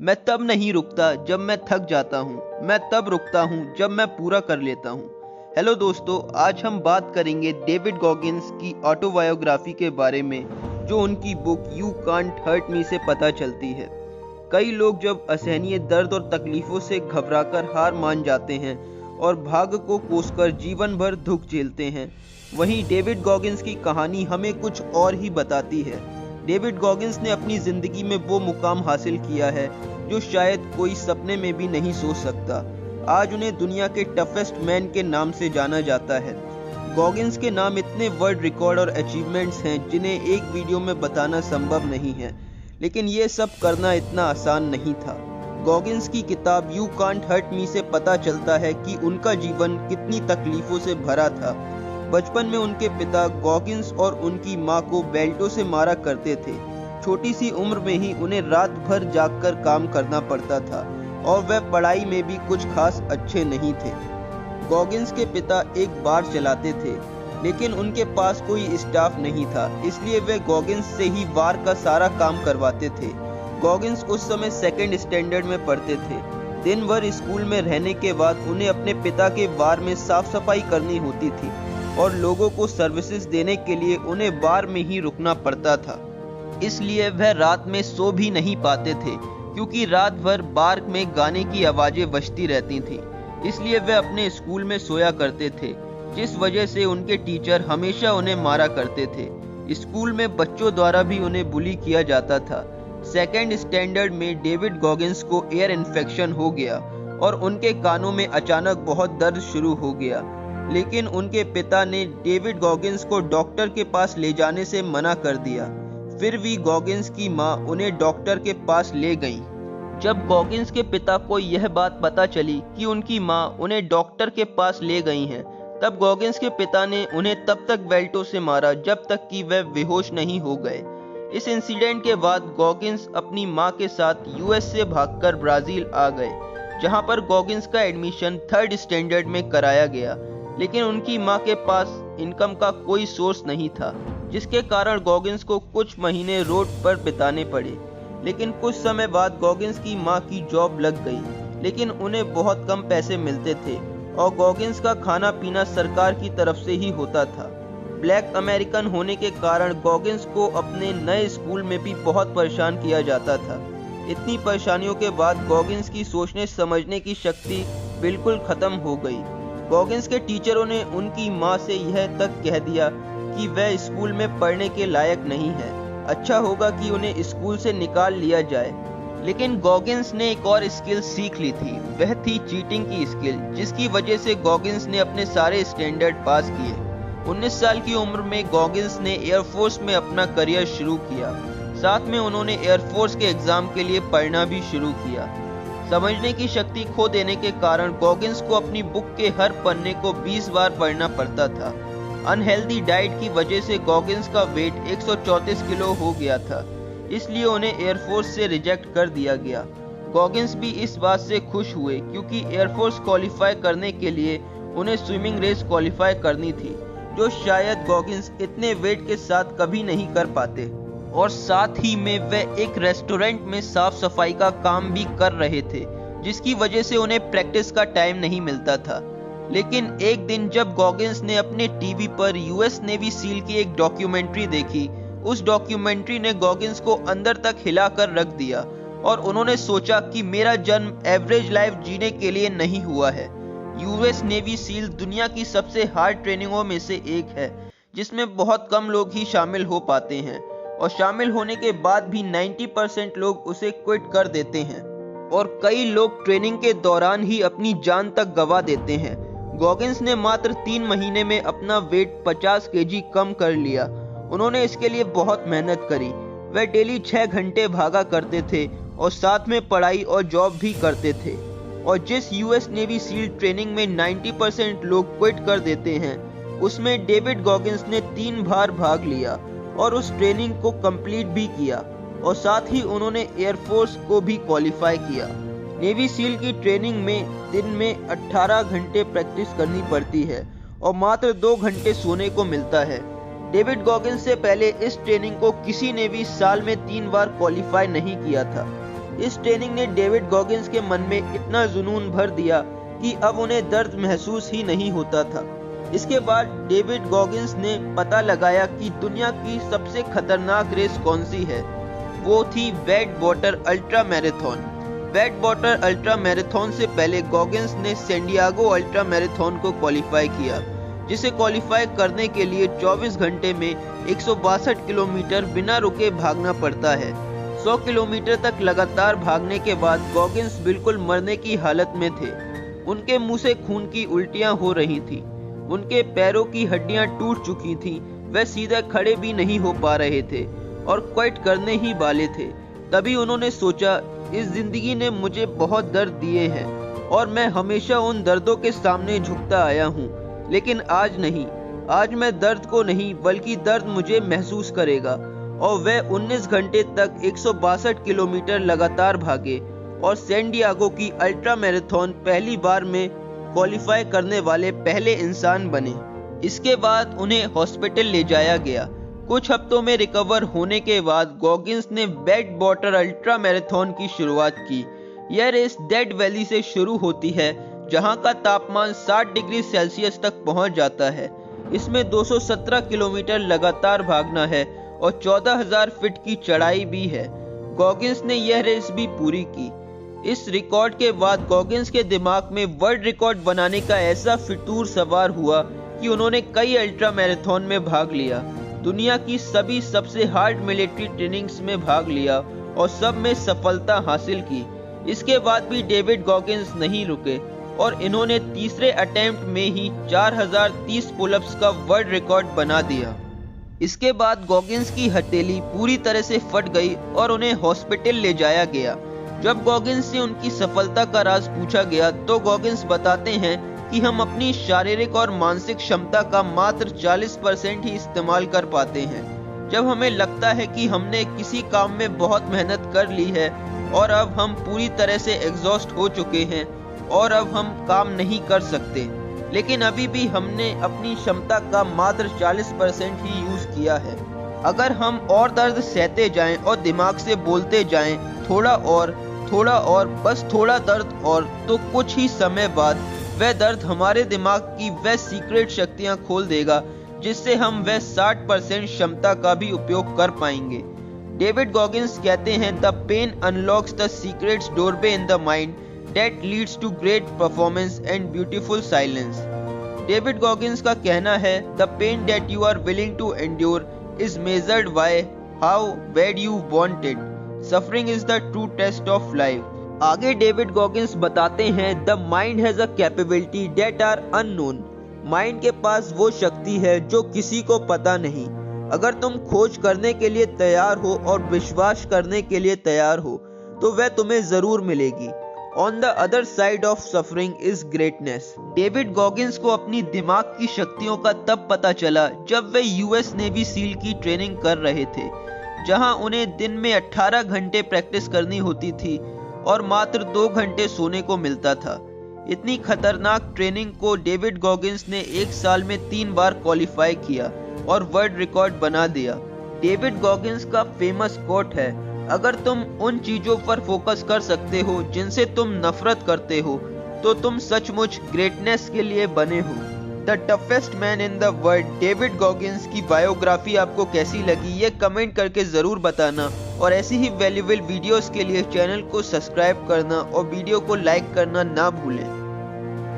मैं तब नहीं रुकता जब मैं थक जाता हूँ, मैं तब रुकता हूँ जब मैं पूरा कर लेता हूँ। हेलो दोस्तों, आज हम बात करेंगे डेविड गॉगिंस की ऑटोबायोग्राफी के बारे में, जो उनकी book you can't hurt me से पता चलती है। कई लोग जब असहनीय दर्द और तकलीफों से घबराकर हार मान जाते हैं और भाग्य को कोसकर जीवन भर दुख झेलते हैं, वहीं डेविड गॉगिंस की कहानी हमें कुछ और ही बताती है। डेविड गॉगिंस ने अपनी जिंदगी में वो मुकाम हासिल किया है जो शायद कोई सपने में भी नहीं सोच सकता। आज उन्हें दुनिया के टफेस्ट मैन के नाम से जाना जाता है। गॉगिंस के नाम इतने वर्ल्ड रिकॉर्ड और अचीवमेंट्स हैं जिन्हें एक वीडियो में बताना संभव नहीं है, लेकिन ये सब करना इतना आसान नहीं था। गॉगिंस की किताब यू कांट हर्ट मी से पता चलता है कि उनका जीवन कितनी तकलीफों से भरा था। बचपन में उनके पिता गॉगिंस और उनकी मां को बेल्टों से मारा करते थे। छोटी सी उम्र में ही उन्हें रात भर जागकर काम करना पड़ता था और वह पढ़ाई में भी कुछ खास अच्छे नहीं थे। गॉगिंस के पिता एक बार चलाते थे, लेकिन उनके पास कोई स्टाफ नहीं था, इसलिए वे गॉगिंस से ही बार का सारा काम करवाते थे। गॉगिंस उस समय सेकंड स्टैंडर्ड में पढ़ते थे। दिन भर स्कूल में रहने के बाद उन्हें अपने पिता के बार में साफ सफाई करनी होती थी और लोगों को सर्विसेज देने के लिए उन्हें बार में ही रुकना पड़ता था। इसलिए वह रात में सो भी नहीं पाते थे, क्योंकि रात भर बार में गाने की आवाजें बजती रहती थीं। इसलिए वह अपने स्कूल में सोया करते थे, जिस वजह से उनके टीचर हमेशा उन्हें मारा करते थे। स्कूल में बच्चों द्वारा भी उन्हें बुली किया जाता था। सेकेंड स्टैंडर्ड में डेविड गॉगिंस को एयर इन्फेक्शन हो गया और उनके कानों में अचानक बहुत दर्द शुरू हो गया, लेकिन उनके पिता ने डेविड गॉगिंस को डॉक्टर के पास ले जाने से मना कर दिया। फिर भी गॉगिंस की मां उन्हें डॉक्टर के पास ले गई। जब गॉगिंस के पिता को यह बात पता चली कि उनकी मां उन्हें डॉक्टर के पास ले गई हैं, तब गॉगिंस के पिता ने उन्हें तब तक बेल्टों से मारा जब तक कि वह बेहोश नहीं हो गए। इस इंसिडेंट के बाद गॉगिंस अपनी मां के साथ यूएस से भागकर ब्राजील आ गए, जहां पर गॉगिंस का एडमिशन थर्ड स्टैंडर्ड में कराया गया। लेकिन उनकी मां के पास इनकम का कोई सोर्स नहीं था, जिसके कारण गॉगिंस को कुछ महीने रोड पर बिताने पड़े। लेकिन कुछ समय बाद गॉगिंस की मां की जॉब लग गई, लेकिन उन्हें बहुत कम पैसे मिलते थे और गॉगिंस का खाना पीना सरकार की तरफ से ही होता था। ब्लैक अमेरिकन होने के कारण गॉगिंस को अपने नए स्कूल में भी बहुत परेशान किया जाता था। इतनी परेशानियों के बाद गॉगिंस की सोचने समझने की शक्ति बिल्कुल खत्म हो गई। गॉगिंस के टीचरों ने उनकी मां से यह तक कह दिया कि वह स्कूल में पढ़ने के लायक नहीं है, अच्छा होगा कि उन्हें स्कूल से निकाल लिया जाए। लेकिन गॉगिंस ने एक और स्किल सीख ली थी, वह थी चीटिंग की स्किल, जिसकी वजह से गॉगिंस ने अपने सारे स्टैंडर्ड पास किए। 19 साल की उम्र में गॉगिंस ने एयरफोर्स में अपना करियर शुरू किया। साथ में उन्होंने एयरफोर्स के एग्जाम के लिए पढ़ना भी शुरू किया। समझने की शक्ति खो देने के कारण गॉगिंस को अपनी बुक के हर पन्ने को 20 बार पढ़ना पड़ता था। अनहेल्दी डाइट की वजह से गॉगिंस का वेट 134 किलो हो गया था, इसलिए उन्हें एयरफोर्स से रिजेक्ट कर दिया गया। गॉगिंस भी इस बात से खुश हुए, क्योंकि एयरफोर्स क्वालिफाई करने के लिए उन्हें स्विमिंग रेस क्वालिफाई करनी थी, जो शायद गॉगिंस इतने वेट के साथ कभी नहीं कर पाते। और साथ ही में वे एक रेस्टोरेंट में साफ सफाई का काम भी कर रहे थे, जिसकी वजह से उन्हें प्रैक्टिस का टाइम नहीं मिलता था। लेकिन एक दिन जब गॉगिंस ने अपने टीवी पर यूएस नेवी सील की एक डॉक्यूमेंट्री देखी, उस डॉक्यूमेंट्री ने गॉगिंस को अंदर तक हिलाकर रख दिया और उन्होंने सोचा कि मेरा जन्म एवरेज लाइफ जीने के लिए नहीं हुआ है। यूएस नेवी सील दुनिया की सबसे हार्ड ट्रेनिंगों में से एक है, जिसमें बहुत कम लोग ही शामिल हो पाते हैं और शामिल होने के बाद भी 90% लोग उसे क्विट कर देते हैं और कई लोग ट्रेनिंग के दौरान ही अपनी जान तक गंवा देते हैं। गॉगिंस ने मात्र 3 महीने में अपना वेट 50 केजी कम कर लिया। उन्होंने इसके लिए बहुत मेहनत करी। वह डेली 6 घंटे भागा करते थे और साथ में पढ़ाई और जॉब भी करते थे। और जिस यूएस नेवी सील ट्रेनिंग में 90% लोग क्विट कर देते हैं, उसमें डेविड गॉगिंस ने 3 बार भाग लिया और उस ट्रेनिंग को कंप्लीट भी किया और साथ ही उन्होंने एयरफोर्स को भी क्वालिफाई किया। नेवी सील की ट्रेनिंग में दिन में 18 घंटे प्रैक्टिस करनी पड़ती है और मात्र 2 घंटे सोने को मिलता है। डेविड गॉगिंस से पहले इस ट्रेनिंग को किसी ने भी साल में 3 बार क्वालिफाई नहीं किया था। इस ट्रेनिंग ने डेविड गॉगिंस के मन में इतना जुनून भर दिया कि अब उन्हें दर्द महसूस ही नहीं होता था। इसके बाद डेविड गॉगिंस ने पता लगाया कि दुनिया की सबसे खतरनाक रेस कौन सी है। वो थी wet water ultra marathon. Wet water ultra marathon से पहले गॉगिंस ने सैंडियागो अल्ट्रा मैराथन को क्वालिफाई किया, जिसे क्वालिफाई करने के लिए 24 घंटे में 162 किलोमीटर बिना रुके भागना पड़ता है। 100 किलोमीटर तक लगातार भागने के बाद गॉगिंस बिल्कुल मरने की हालत में थे। उनके मुंह से खून की उल्टियां हो रही थी, उनके पैरों की हड्डियां टूट चुकी थीं, वे सीधे खड़े भी नहीं हो पा रहे थे और क्विट करने ही वाले थे। तभी उन्होंने सोचा, इस जिंदगी ने मुझे बहुत दर्द दिए हैं और मैं हमेशा उन दर्दों के सामने झुकता आया हूँ, लेकिन आज नहीं। आज मैं दर्द को नहीं बल्कि दर्द मुझे महसूस करेगा। और वे 19 घंटे तक 162 किलोमीटर लगातार भागे और सैंडियागो की अल्ट्रा मैराथन पहली बार में क्वालिफाई करने वाले पहले इंसान बने। इसके बाद उन्हें हॉस्पिटल ले जाया गया। कुछ हफ्तों में रिकवर होने के बाद गॉगिंस ने वेट वाटर अल्ट्रा मैराथन की शुरुआत की। यह रेस डेथ वैली से शुरू होती है, जहां का तापमान 60 डिग्री सेल्सियस तक पहुंच जाता है। इसमें 217 किलोमीटर लगातार भागना है और 14,000 फीट की चढ़ाई भी है। गॉगिंस ने यह रेस भी पूरी की। इस रिकॉर्ड के बाद गॉगिंस के दिमाग में वर्ल्ड रिकॉर्ड बनाने का ऐसा फितूर सवार हुआ कि उन्होंने कई अल्ट्रा मैराथन में भाग लिया, दुनिया की सभी सबसे हार्ड मिलिट्री ट्रेनिंग्स में भाग लिया और सब में सफलता हासिल की। इसके बाद भी डेविड गॉगिंस नहीं रुके और इन्होंने तीसरे अटेम्प्ट में ही 4030 पुलअप्स का वर्ल्ड रिकॉर्ड बना दिया। इसके बाद गॉगिंस की हथेली पूरी तरह से फट गई और उन्हें हॉस्पिटल ले जाया गया। जब गॉगिंस से उनकी सफलता का राज पूछा गया तो गॉगिंस बताते हैं कि हम अपनी शारीरिक और मानसिक क्षमता का मात्र 40% ही इस्तेमाल कर पाते हैं। जब हमें लगता है कि हमने किसी काम में बहुत मेहनत कर ली है और अब हम पूरी तरह से एग्जॉस्ट हो चुके हैं और अब हम काम नहीं कर सकते, लेकिन अभी भी हमने अपनी क्षमता का मात्र 40% ही यूज किया है। अगर हम और दर्द सहते जाएं और दिमाग से बोलते जाएं, थोड़ा और, बस थोड़ा दर्द और, तो कुछ ही समय बाद वह दर्द हमारे दिमाग की वह सीक्रेट शक्तियां खोल देगा, जिससे हम वह 60% क्षमता का भी उपयोग कर पाएंगे। डेविड गॉगिंस कहते हैं, the pain unlocks the secrets doorway in the mind that leads to great performance and beautiful silence. David Goggins का कहना है, the pain that you are willing to endure is measured by how bad you want it. Suffering is the true test of life. आगे David Goggins बताते हैं, the mind has a capability that are unknown. Mind के पास वो शक्ति है जो किसी को पता नहीं। अगर तुम खोज करने के लिए तैयार हो और विश्वास करने के लिए तैयार हो, तो वह तुम्हें जरूर मिलेगी। On the other side of suffering is greatness. David Goggins को अपनी दिमाग की शक्तियों का तब पता चला जब वे यूएस नेवी सील की ट्रेनिंग कर रहे थे, जहां उन्हें दिन में 18 घंटे प्रैक्टिस करनी होती थी और मात्र 2 घंटे सोने को मिलता था। इतनी खतरनाक ट्रेनिंग को डेविड गॉगिंस ने 1 साल में 3 बार क्वालिफाई किया और वर्ल्ड रिकॉर्ड बना दिया। डेविड गॉगिंस का फेमस कोट है, अगर तुम उन चीजों पर फोकस कर सकते हो जिनसे तुम नफरत करते हो, तो तुम सचमुच ग्रेटनेस के लिए बने हो। The toughest man in the world, David Goggins की बायोग्राफी आपको कैसी लगी, ये कमेंट करके जरूर बताना और ऐसी ही वैल्यूएबल वीडियोस के लिए चैनल को सब्सक्राइब करना और वीडियो को लाइक करना ना भूलें।